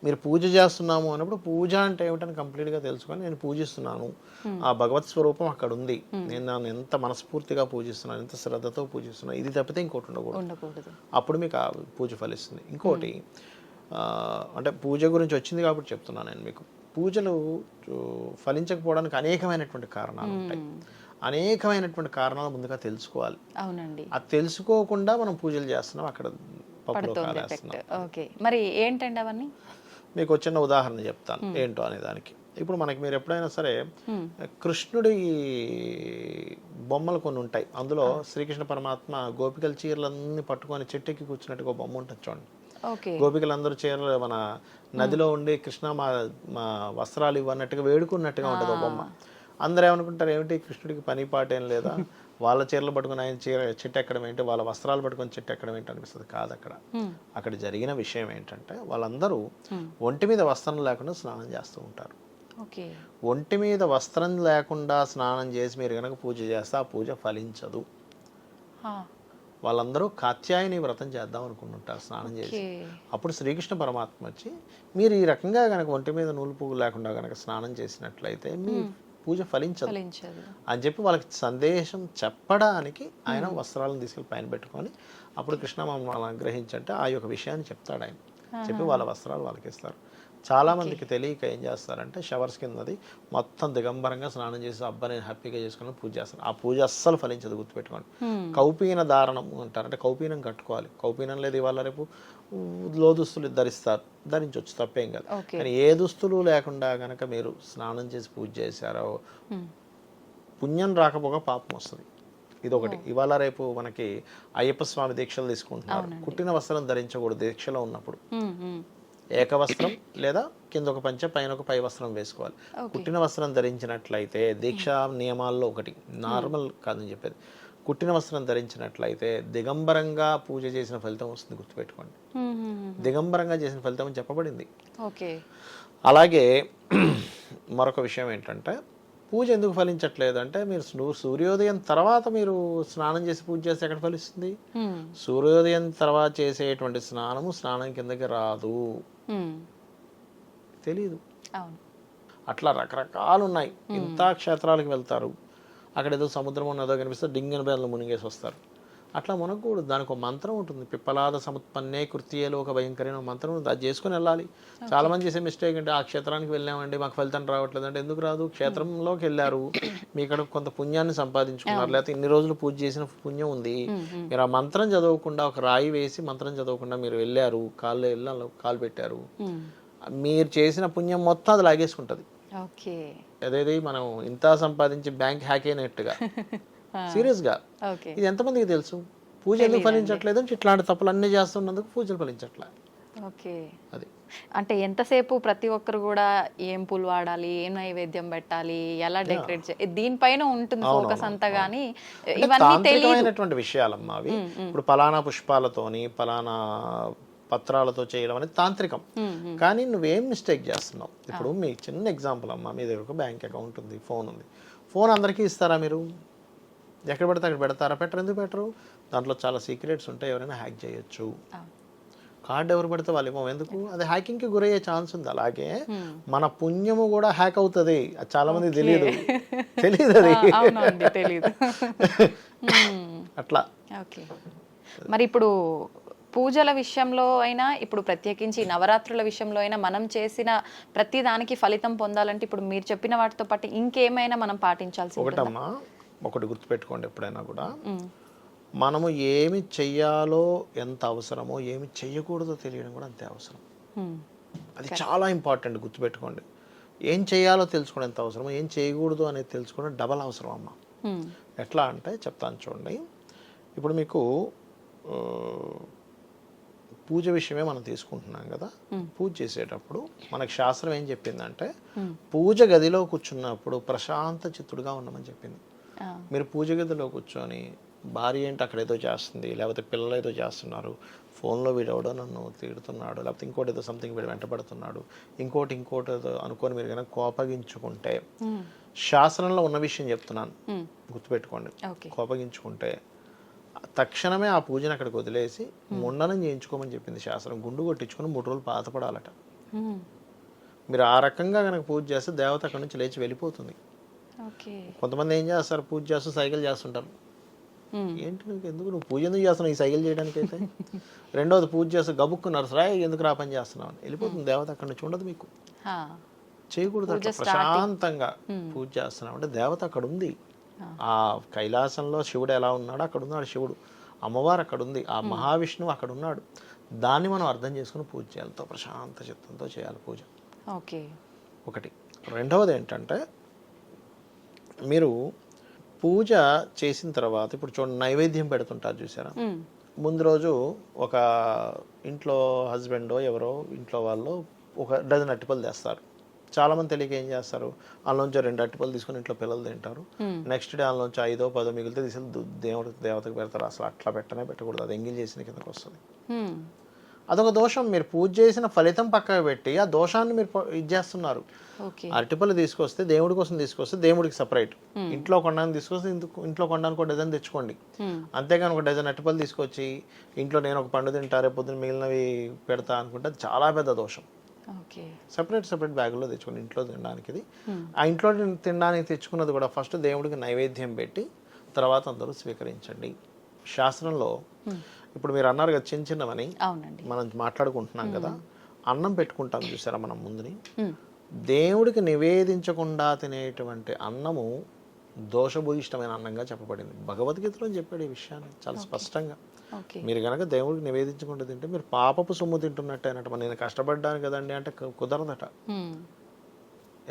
మీరు పూజ చేస్తున్నాము అన్నప్పుడు పూజ అంటే ఏమిటని కంప్లీట్గా తెలుసుకొని నేను పూజిస్తున్నాను, ఆ భగవత్ స్వరూపం అక్కడ ఉంది, నేను నన్ను ఎంత మనస్ఫూర్తిగా పూజిస్తున్నాను, ఎంత శ్రద్ధతో పూజిస్తున్నాను, ఇది తప్పితే ఇంకోటి ఉండకూడదు. అప్పుడు మీకు ఆ పూజ ఫలిస్తుంది. ఇంకోటి అంటే పూజ గురించి వచ్చింది కాబట్టి చెప్తున్నాను నేను మీకు. పూజలు ఫలించకపోవడానికి అనేకమైనటువంటి కారణాలు ఉంటాయి. అనేకమైనటువంటి కారణాలు ముందుగా తెలుసుకోవాలి. అవునండి. అది తెలుసుకోకుండా మనం పూజలు చేస్తున్నాం, అక్కడ పప్పులో కాలేస్తున్నాం. ఓకే, మరి ఏంటండి అవన్నీ? మీకు చిన్న ఉదాహరణ చెప్తాను ఏంటో అనే దానికి. ఇప్పుడు మనకి మీరు ఎప్పుడైనా సరే కృష్ణుడి బొమ్మలు కొన్ని ఉంటాయి, అందులో శ్రీకృష్ణ పరమాత్మ గోపికల చీరలన్నీ పట్టుకొని చెట్టెక్కి కూర్చున్నట్టుగా బొమ్మ ఉంటుంది చూడండి. గోపికలందరూ చీరలు మన నదిలో ఉండి కృష్ణ మా వస్త్రాలు ఇవ్వన్నట్టుగా వేడుకున్నట్టుగా ఉంటుంది బొమ్మ. అందరూ ఏమనుకుంటారు, ఏమిటి కృష్ణుడికి పని పాట ఏం లేదా, వాళ్ళ చీరలు పట్టుకుని ఆయన చెట్టు ఎక్కడం ఏంటి, వాళ్ళ వస్త్రాలు పట్టుకొని చెట్టు ఎక్కడం ఏంటి అనిపిస్తుంది. కాదు, అక్కడ జరిగిన విషయం ఏంటంటే వాళ్ళందరూ ఒంటి మీద వస్త్రం లేకుండా స్నానం చేస్తూ ఉంటారు. ఒంటి మీద వస్త్రం లేకుండా స్నానం చేసి మీరు కనుక పూజ చేస్తే ఆ పూజ ఫలించదు. వాళ్ళందరూ కాత్యాయని వ్రతం చేద్దాం అనుకుంటుంటారు స్నానం చేసి. అప్పుడు శ్రీకృష్ణ పరమాత్మ వచ్చి మీరు ఈ రకంగా కనుక ఒంటి మీద నూలు పువ్వు లేకుండా కనుక స్నానం చేసినట్లయితే మీ పూజ ఫలించదు అని చెప్పి వాళ్ళకి సందేశం చెప్పడానికి ఆయన వస్త్రాలను తీసుకెళ్ళి పైన పెట్టుకొని అప్పుడు కృష్ణ మమ్మల్ని అనుగ్రహించంటే ఆ యొక్క విషయాన్ని చెప్తాడు ఆయన. చెప్పి వాళ్ళ వస్త్రాలు వాళ్ళకి ఇస్తారు. చాలా మందికి తెలియక ఏం చేస్తారంటే షవర్స్ కిందది మొత్తం దిగంబరంగా స్నానం చేసి అబ్బాయి హ్యాపీగా చేసుకుని పూజ చేస్తారు. ఆ పూజ అస్సలు ఫలించదు, గుర్తుపెట్టుకోండి. కౌపీన ధారణం అంటారు, అంటే కౌపీనం కట్టుకోవాలి. కౌపీనం లేదు ఇవాళ రేపు లో దుస్తులు ధరించవచ్చు, తప్పేం కాదు. కానీ ఏ దుస్తులు లేకుండా గనక మీరు స్నానం చేసి పూజ చేశారో పుణ్యం రాకపోగా పాపం వస్తుంది. ఇదొకటి. ఇవాళ రేపు మనకి అయ్యప్ప స్వామి దీక్షలు తీసుకుంటున్నారు, కుట్టిన వస్త్రం ధరించకూడదు దీక్షలో ఉన్నప్పుడు. ఏకవస్త్రం లేదా కింద ఒక పంచె పైన ఒక పై వస్త్రం వేసుకోవాలి. కుట్టిన వస్త్రం ధరించినట్లయితే దీక్షా నియమాల్లో ఒకటి, నార్మల్ కాదని చెప్పేది, కుట్టిన వస్త్రం ధరించినట్లయితే దిగంబరంగా పూజ చేసిన ఫలితం వస్తుంది, గుర్తుపెట్టుకోండి. దిగంబరంగా చేసిన ఫలితం అని చెప్పబడింది. అలాగే మరొక విషయం ఏంటంటే పూజ ఎందుకు ఫలించట్లేదు అంటే మీరు సూర్యోదయం తర్వాత మీరు స్నానం చేసి పూజ చేస్తే ఎక్కడ ఫలిస్తుంది? సూర్యోదయం తర్వాత చేసేటువంటి స్నానం కిందకి రాదు, తెలీదు. అట్లా రకరకాలు ఉన్నాయి. ఇంత క్షేత్రాలకు వెళ్తారు, అక్కడ ఏదో సముద్రం ఉన్నదో కనిపిస్తే డింగిన బేర్లు మునిగేసి వస్తారు. అట్లా మునగకూడదు. దానికి ఒక మంత్రం ఉంటుంది, పిప్పలాద సముత్పన్నే కృత్యేలో ఒక భయంకరమైన మంత్రం ఉంటుంది. అది చేసుకుని వెళ్ళాలి. చాలా మంది చేసే మిస్టేక్ అంటే ఆ క్షేత్రానికి వెళ్ళామండి మాకు ఫలితం రావట్లేదు అంటే, ఎందుకు రాదు? క్షేత్రంలోకి వెళ్ళారు, మీ ఇక్కడ కొంత పుణ్యాన్ని సంపాదించుకున్నారు, లేకపోతే ఇన్ని రోజులు పూజ చేసిన పుణ్యం ఉంది, మీరు ఆ మంత్రం చదవకుండా ఒక రాయి వేసి మంత్రం చదవకుండా మీరు వెళ్ళారు, కాలు పెట్టారు, మీరు చేసిన పుణ్యం మొత్తం అది లాగేసుకుంటుంది. అదేది మనం ఇంత సంపాదించి బ్యాంక్ హ్యాక్ అయినట్టుగా. సీరియస్గా ఇది ఎంతమందికి తెలుసు? పూజ ఎందుకు ఫలించట్లేదు అంటే ఇట్లాంటి తప్పులు అన్నీ చేస్తున్నందుకు పూజలు ఫలించట్లే. అది అంటే ఎంతసేపు ప్రతి ఒక్కరు కూడా ఏం పూలు వాడాలి, ఏం నైవేద్యం పెట్టాలి, ఎలా డెకరేట్ చేయాలి, దీనిపైన ఉంటుంది ఫోకస్ అంతా. గానీ ఇవన్నీ తెలియనటువంటి విషయాలమ్మా అవి. ఇప్పుడు పలానా పుష్పాలతోని పలానా పత్రాలతో చేయడం అనేది తాంత్రికం. కానీ నువ్వేం మిస్టేక్ చేస్తున్నావు? ఇప్పుడు మీ చిన్న ఎగ్జాంపుల్ అమ్మా, మీ దగ్గర ఒక బ్యాంక్ అకౌంట్ ఉంది, ఫోన్ ఉంది. ఫోన్ అందరికీ ఇస్తారా? మీరు ఎక్కడ పెడితే అక్కడ పెడతారా? పెట్టరు. ఎందుకు పెట్టరు? దాంట్లో చాలా సీక్రెట్స్ ఉంటాయి, ఎవరైనా హ్యాక్ చేయొచ్చు. కార్డు ఎవరు పెడితే వాళ్ళు ఏమో, ఎందుకు? అది హ్యాకింగ్కి గురయ్యే ఛాన్స్ ఉంది. అలాగే మన పుణ్యము కూడా హ్యాక్ అవుతుంది. అది చాలా మంది తెలియదు అది అట్లా. మరి ఇప్పుడు పూజల విషయంలో అయినా, ఇప్పుడు ప్రత్యేకించి నవరాత్రుల విషయంలో అయినా, మనం చేసిన ప్రతి దానికి ఫలితం పొందాలంటే ఇప్పుడు మీరు చెప్పిన వాటితో పాటు ఇంకేమైనా మనం పాటించాల్సి ఉంటుందా? ఒకటమ్మా, ఒకటి గుర్తుపెట్టుకోండి, ఎప్పుడైనా కూడా మనము ఏమి చెయ్యాలో ఎంత అవసరమో, ఏమి చెయ్యకూడదో తెలియడం కూడా అంతే అవసరం. అది చాలా ఇంపార్టెంట్, గుర్తుపెట్టుకోండి. ఏం చేయాలో తెలుసుకోవడం ఎంత అవసరమో, ఏం చేయకూడదు అనేది తెలుసుకోవడం డబల్ అవసరం అమ్మ. ఎట్లా అంటే చెప్తాను చూడండి. ఇప్పుడు మీకు పూజ విషయమే మనం తీసుకుంటున్నాం కదా. పూజ చేసేటప్పుడు మనకు శాస్త్రం ఏం చెప్పిందంటే, పూజ గదిలో కూర్చున్నప్పుడు ప్రశాంత చిత్తుడుగా ఉండమని చెప్పింది. మీరు పూజ గదిలో కూర్చొని భార్య ఏంటి అక్కడ ఏదో చేస్తుంది, లేకపోతే పిల్లలు ఏదో చేస్తున్నారు, ఫోన్లో వీడెవడో నన్ను తిడుతున్నాడు, లేకపోతే ఇంకోటి ఏదో సంథింగ్ వీడు వెంటబడుతున్నాడు, ఇంకోటి ఏదో అనుకొని మీరు కనుక కోపగించుకుంటే, శాస్త్రంలో ఉన్న విషయం చెప్తున్నాను గుర్తుపెట్టుకోండి, కోపగించుకుంటే తక్షణమే ఆ పూజను అక్కడికి వదిలేసి ముండనం చేయించుకోమని చెప్పింది శాస్త్రం. గుండు కొట్టించుకొని 3 రోజులు బాధపడాలట. మీరు ఆ రకంగా కనుక పూజ చేస్తే దేవత అక్కడి నుంచి లేచి వెళ్ళిపోతుంది. కొంతమంది ఏం చేస్తారు, పూజ చేస్తూ సైకిల్ చేస్తుంటారు. ఏంటి నువ్వు ఎందుకు, నువ్వు పూజ ఎందుకు చేస్తున్నావు ఈ సైకిల్ చేయడానికి అయితే? రెండోది పూజ చేస్తూ గబుక్కున్నారు, రాయ్ ఎందుకు రా పని చేస్తున్నావు అని వెళ్ళిపోతుంది దేవత. అక్కడి నుంచి ఉండదు మీకు. చేయకూడదు అట్లా. ప్రశాంతంగా పూజ చేస్తున్నావు అంటే దేవత అక్కడ ఉంది. ఆ కైలాసంలో శివుడు ఎలా ఉన్నాడో అక్కడ ఉన్నాడు శివుడు, అమ్మవారు అక్కడ ఉంది, ఆ మహావిష్ణువు అక్కడ ఉన్నాడు. దాన్ని మనం అర్థం చేసుకుని పూజ చేయాలి, ప్రశాంత చిత్తంతో చేయాలి పూజ. ఒకటి. రెండవది ఏంటంటే, మీరు పూజ చేసిన తర్వాత ఇప్పుడు చూడండి, నైవేద్యం పెడుతుంటారు చూసారా. ముందు రోజు ఒక ఇంట్లో హస్బెండో ఎవరో ఇంట్లో వాళ్ళు 1 డజన్ అరటిపళ్ళు తెస్తారు. చాలా మంది తెలియక ఏం చేస్తారు, అందులోంచి 2 అరటిపళ్ళు తీసుకుని ఇంట్లో పిల్లలు తింటారు. నెక్స్ట్ డే అందులోంచి 5 or 10 మిగిలితే తీసుకెళ్ళి దేవతకు పెడతారు. అసలు అట్లా పెట్టకూడదు, అది ఎంగిల్ చేసిన కిందకి వస్తుంది. అదొక దోషం. మీరు పూజ చేసిన ఫలితం పక్కకు పెట్టి ఆ దోషాన్ని మీరు ఇది చేస్తున్నారు. అరటిపళ్ళు తీసుకొస్తే దేవుడి కోసం తీసుకొస్తే దేవుడికి సపరేట్, ఇంట్లో కొనడానికి తీసుకొస్తే ఇంట్లో కొనడానికి 1 డజన్ తెచ్చుకోండి. అంతేగాని 1 డజన్ అరటిపళ్ళు తీసుకొచ్చి ఇంట్లో నేను ఒక పండు తింటా, రేపు పొద్దున మిగిలినవి పెడతా అనుకుంటే అది చాలా పెద్ద దోషం. సెపరేట్ బ్యాగుల్లో తెచ్చుకోండి ఇంట్లో తినడానికి. ఆ ఇంట్లో తినడానికి తెచ్చుకున్నది కూడా ఫస్ట్ దేవుడికి నైవేద్యం పెట్టి తర్వాత అందరూ స్వీకరించండి. శాస్త్రంలో ఇప్పుడు మీరు అన్నారు కదా చిన్నవని, మనం మాట్లాడుకుంటున్నాం కదా, అన్నం పెట్టుకుంటాం చూసారా మనం ముందుని, దేవుడికి నివేదించకుండా తినేటువంటి అన్నము దోషభూయిష్టమైన అన్నంగా చెప్పబడింది. భగవద్గీతలో చెప్పాడు ఈ విషయాన్ని చాలా స్పష్టంగా. మీరు కనుక దేవుడికి నివేదించకుండా తింటే మీరు పాపపు సొమ్ము తింటున్నట్టే అన్నట్టు. నేను కష్టపడ్డాను కదండి అంటే కుదరదట.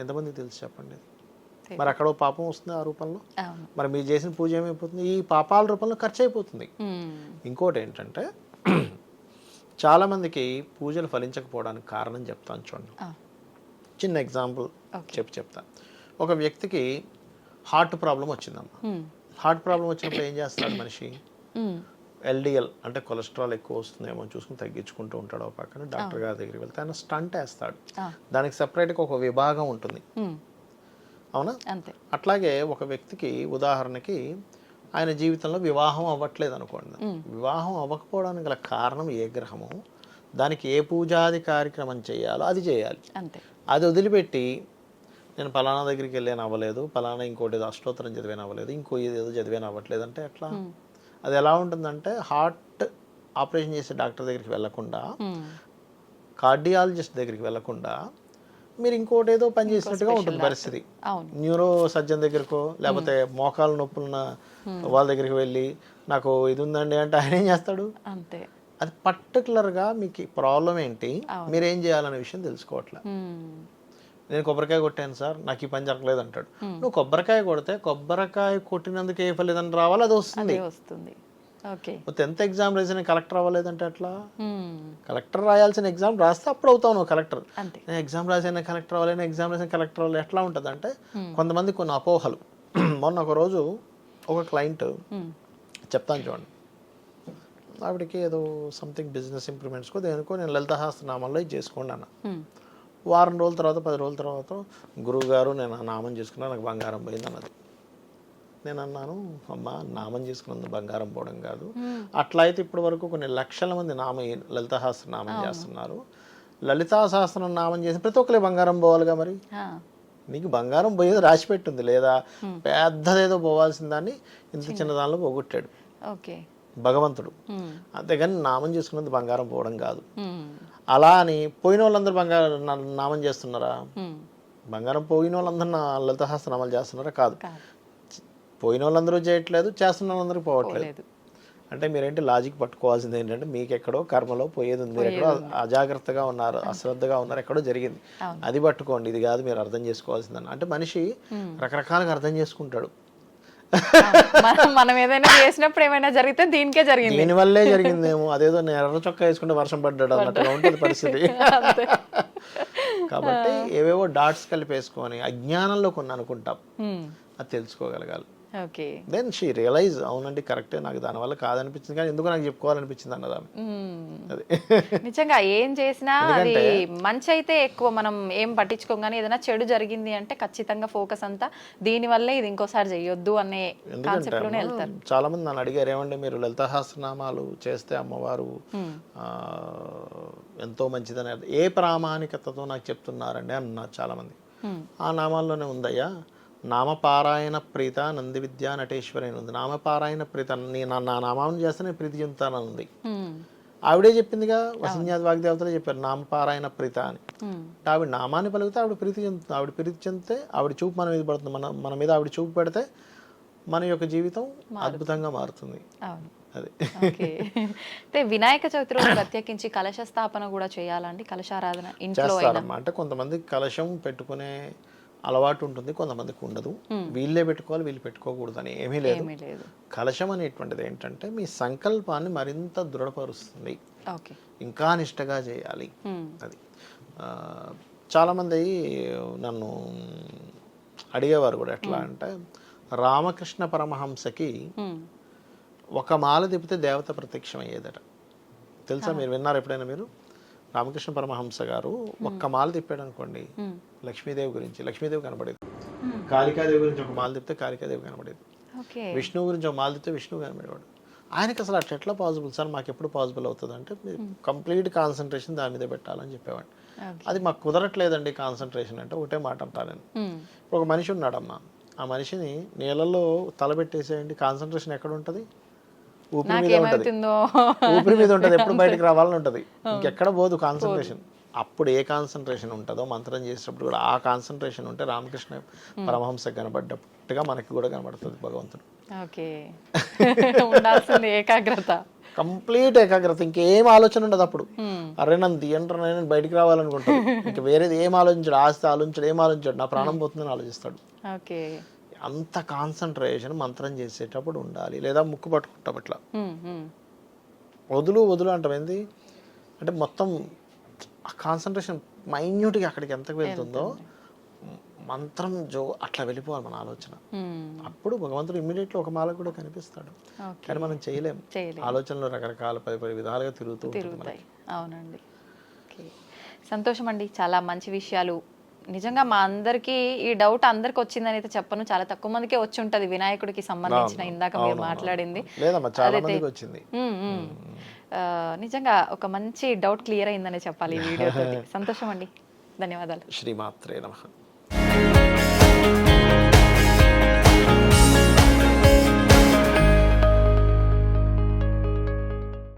ఎంతమందికి తెలుసు చెప్పండి. మరి అక్కడ పాపం వస్తుంది ఆ రూపంలో. మరి మీరు చేసిన పూజ ఏమైపోతుంది, ఈ పాపాల రూపంలో ఖర్చు అయిపోతుంది. ఇంకోటి ఏంటంటే, చాలా మందికి పూజలు ఫలించకపోవడానికి కారణం చెప్తాను చూడండి. చిన్న ఎగ్జాంపుల్ చెప్తాను. ఒక వ్యక్తికి హార్ట్ ప్రాబ్లం వచ్చిందమ్మా. హార్ట్ ప్రాబ్లం వచ్చినప్పుడు ఏం చేస్తాడు మనిషి, LDL అంటే కొలెస్ట్రాల్ ఎక్కువ వస్తుందేమో చూసుకుని తగ్గించుకుంటూ ఉంటాడు. ఒక పక్కన డాక్టర్ గారి దగ్గరికి వెళ్తే ఆయన స్టంట్ వేస్తాడు. దానికి సపరేట్గా ఒక విభాగం ఉంటుంది, అవునా? అట్లాగే ఒక వ్యక్తికి ఉదాహరణకి ఆయన జీవితంలో వివాహం అవ్వట్లేదు అనుకోండి. వివాహం అవ్వకపోవడానికి గల కారణం ఏ గ్రహము, దానికి ఏ పూజాది కార్యక్రమం చేయాలో అది చేయాలి. అది వదిలిపెట్టి నేను పలానా దగ్గరికి వెళ్ళాను అవ్వలేదు, పలానా ఇంకోటి ఏదో అష్టోత్తరం చదివాను అవ్వలేదు, ఇంకో ఏదో చదివాను అవ్వట్లేదు అంటే ఎట్లా? అది ఎలా ఉంటుందంటే హార్ట్ ఆపరేషన్ చేసే డాక్టర్ దగ్గరికి వెళ్ళకుండా, కార్డియాలజిస్ట్ దగ్గరికి వెళ్ళకుండా మీరు ఇంకోటి ఏదో పని చేసినట్టుగా ఉంటుంది పరిస్థితి. న్యూరో సర్జన్ దగ్గరకో లేకపోతే మోకాలు నొప్పులున్న వాళ్ళ దగ్గరికి వెళ్ళి నాకు ఇది ఉందండి అంటే ఆయన ఏం చేస్తాడు? అంతే. అది పర్టికులర్గా మీకు ప్రాబ్లం ఏంటి, మీరేం చేయాలనే విషయం తెలుసుకోవట్లే. నేను కొబ్బరికాయ కొట్టాను సార్, నాకు ఈ పని జరగలేదు అంటాడు. నువ్వు కొబ్బరికాయ కొడితే కొబ్బరికాయ కొట్టినందుకు ఏ ఫలితం రావాలి అది వస్తుంది. ఓకే. 10th ఎగ్జామ్ రాసిన కలెక్టర్ అవ్వలేదంటే ఎట్లా? కలెక్టర్ రాయాల్సిన ఎగ్జామ్ రాస్తే అప్పుడు అవుతావు నువ్వు కలెక్టర్. నేను ఎగ్జామ్ రాసిన కలెక్టర్ అవ్వలేను, ఎగ్జామ్ రాసిన కలెక్టర్ అవ్వలేదు. ఎట్లా ఉంటుంది అంటే కొంతమంది కొన్ని అపోహలు. మొన్న ఒక రోజు ఒక క్లయింట్ చెప్తాను చూడండి, ఆవిడకి ఏదో సంథింగ్ బిజినెస్ ఇంప్రూవ్మెంట్స్కో దేనికో నేను లలిత సహస్రనామాల్లో ఇది చేసుకోండి అన్న. వారం రోజుల తర్వాత 10 రోజుల తర్వాత గురువు గారు నేను ఆ నామం చేసుకున్నా నాకు బంగారం పోయింది అన్నది. నేను అన్నాను, అమ్మ నామం చేసుకున్నందుకు బంగారం పోవడం కాదు, అట్లా అయితే ఇప్పటి వరకు కొన్ని లక్షల మంది లలితా సహస్రనామం చేస్తున్నారు. లలితా సహస్రం నామం చేసి ప్రతి ఒక్కరికి బంగారం పోవాలిగా, మరి నీకు బంగారం పోయేది రాసి పెట్టింది లేదా? పెద్దదేదో పోవాల్సిన దాన్ని ఇంత చిన్న దానిలో పోగొట్టాడు భగవంతుడు. అంతేగాని నామం చేసుకున్నది బంగారం పోవడం కాదు. అలా అని పోయిన వాళ్ళందరూ బంగారం నామం చేస్తున్నారా? బంగారం పోయిన వాళ్ళందరూ లలిత సహస్రనామాలు చేస్తున్నారా? కాదు. పోయిన వాళ్ళందరూ చేయట్లేదు, చేస్తున్న వాళ్ళందరూ పోవట్లేదు. అంటే మీరేంటి లాజిక్ పట్టుకోవాల్సింది ఏంటంటే మీకు ఎక్కడో కర్మలో పోయేది ఉంది, మీరు ఎక్కడో అజాగ్రత్తగా ఉన్నారు, అశ్రద్ధగా ఉన్నారు, ఎక్కడో జరిగింది, అది పట్టుకోండి. ఇది కాదు మీరు అర్థం చేసుకోవాల్సిందని. అంటే మనిషి రకరకాలుగా అర్థం చేసుకుంటాడు. మనం ఏదైనా చేసినప్పుడు ఏమైనా జరిగితే దీనికే జరిగింది, దీనివల్లే జరిగిందేమో, అదేదో నేను ఎర్ర చొక్కా వేసుకుంటే వర్షం పడ్డాడు అన్నట్టుగా ఉంటుంది పరిస్థితి. కాబట్టి ఏవేవో డాట్స్ కలిపేసుకొని అజ్ఞానంలో కొన్ని అనుకుంటాం, అది తెలుసుకోగలగాలి. దెన్ షీ రియలైజ్, అవునండి కరెక్టే, నాకు దానివల్ల కాదనిపించింది కానీ ఎందుకు నాకు చెప్పుకోవాలనిపించింది అన్నదా. అది నిజంగా ఏం చేసినా అది మంచి అయితే ఎక్కువ మనం ఏం పట్టించుకోం, కానీ ఏదైనా చెడు జరిగింది అంటే ఖచ్చితంగా ఫోకస్ అంతా దీని వల్లే, ఇది ఇంకోసారి చేయొద్దు అనే కాన్సెప్ట్ లోనే వెళ్తారు. చాలా మంది నన్ను అడిగారు, ఏమండి మీరు లలితా సహస్రనామాలు చేస్తే అమ్మవారు ఎంతో మంచిదని ఏ ప్రామాణికతతో నాకు చెప్తున్నారండి అన్నారు చాలా మంది. ఆ నామాల్లోనే ఉందయ్యా, నామపారాయణ ప్రీత నంది విద్యా నటేశ్వరి అని ఉంది. నామపారాయణ ప్రీత, నా నామాన్ని చేస్తే నేను ప్రీతి చెందుతానని ఉంది. ఆవిడే చెప్పిందిగా, వసిన్యాది వాగ్దేవతలే చెప్పారు నామపారాయణ ప్రీత అని. ఆవిడ నామాన్ని పలికితే ఆవిడ ప్రీతి చెందుతుంది. ఆవిడ ప్రీతి చెందితే ఆవిడ చూపు మన మీద పడుతుంది, మన మీద ఆవిడ చూపు పెడితే మన యొక్క జీవితం అద్భుతంగా మారుతుంది. అది. అయితే వినాయక చవితి రోజు ప్రత్యేకించి కలశ స్థాపన కూడా చేయాలండి, కలశారాధన ఇంట్లో చేస్తారమ్మా. అంటే కొంతమంది కలశం పెట్టుకునే అలవాటు ఉంటుంది, కొంతమందికి ఉండదు. వీళ్ళే పెట్టుకోవాలి, వీళ్ళు పెట్టుకోకూడదు అని ఏమీ లేదు. కలశం అనేటువంటిది ఏంటంటే మీ సంకల్పాన్ని మరింత దృఢపరుస్తుంది, ఇంకా నిష్టగా చేయాలి. అది చాలామంది నన్ను అడిగేవారు కూడా, ఎట్లా అంటే రామకృష్ణ పరమహంసకి ఒక మాల తిప్పితే దేవత ప్రత్యక్షం అయ్యేదట, తెలుసా? మీరు విన్నారు ఎప్పుడైనా? మీరు రామకృష్ణ పరమహంస గారు ఒక్క మాల తిప్పాడు అనుకోండి, లక్ష్మీదేవి గురించి లక్ష్మీదేవి కనబడేది, కాళికాదేవి గురించి ఒక మాల తిప్పితే కాళికాదేవి కనబడేది, విష్ణువు గురించి ఒక మాల తిప్పితే విష్ణువు కనబడేవాడు. ఆయనకి అసలు అట్లా ఎట్లా పాసిబుల్ సార్, మాకు ఎప్పుడు పాసిబుల్ అవుతుంది అంటే కంప్లీట్ కాన్సన్ట్రేషన్ దాని మీద పెట్టాలని చెప్పేవాడు. అది మాకు కుదరట్లేదండి కాన్సన్ట్రేషన్ అంటే ఒకటే మాట అంటాను నేను. ఒక మనిషి ఉన్నాడమ్మా, ఆ మనిషిని నీళ్ళల్లో తలబెట్టేసేయండి, కాన్సన్ట్రేషన్ ఎక్కడ ఉంటుంది? ఊపిరి మీద ఉంటుంది, ఊపిరి మీద ఉంటుంది, ఎప్పుడు బయటకు రావాలని ఉంటుంది, ఇంకెక్కడ పోదు కాన్సన్ట్రేషన్. అప్పుడు ఏ కాన్సన్ట్రేషన్ ఉంటుందో మంత్రం చేసేటప్పుడు కూడా ఆ కాన్సన్ట్రేషన్ ఉంటే రామకృష్ణ పరమహంస కనబడ్డట్టుగా మనకి కూడా కనబడుతుంది భగవంతుడు. ఏకాగ్రత, కంప్లీట్ ఏకాగ్రత, ఇంకేం ఆలోచన ఉండదు అప్పుడు. అరే నన్ను తీయంటారు, నేను బయటికి రావాలనుకుంటాడు, ఇంకా వేరేది ఏం ఆలోచించాడు, ఆస్తి ఆలోచించాడు, ఏం ఆలోచించాడు, నా ప్రాణం పోతుందని ఆలోచిస్తాడు. అంత కాన్సన్ట్రేషన్ మంత్రం చేసేటప్పుడు ఉండాలి. లేదా ముక్కు పట్టుకుంటాం ఇట్లా, వదులు అంటాం. ఏంది అంటే మొత్తం ఆ కాన్సన్ట్రేషన్ మైన్యూట్గా అక్కడికి ఎంతకు వెళ్తుందో మంత్రం అట్లా వెళ్ళిపోవాలి మన ఆలోచన. అప్పుడు భగవంతుడు ఇమ్మీడియట్లీ ఒక మాల కూడా కనిపిస్తాడు. కానీ మనం చేయలేము, ఆలోచనలు రకరకాల పది విధాలుగా తిరుగుతాయి. అవునండి. సంతోషం అండి, చాలా మంచి విషయాలు. నిజంగా మా అందరికి ఈ డౌట్ అందరికి వచ్చిందని అయితే చెప్పను, చాలా తక్కువ మందికే వచ్చి ఉంటది వినాయకుడికి సంబంధించిన ఇందాక మీరు మాట్లాడింది. నిజంగా ఒక మంచి డౌట్ క్లియర్ అయిందనే చెప్పాలి ఈ వీడియో తోటి. సంతోషం అండి, ధన్యవాదాలు. శ్రీమాత్రే నమః.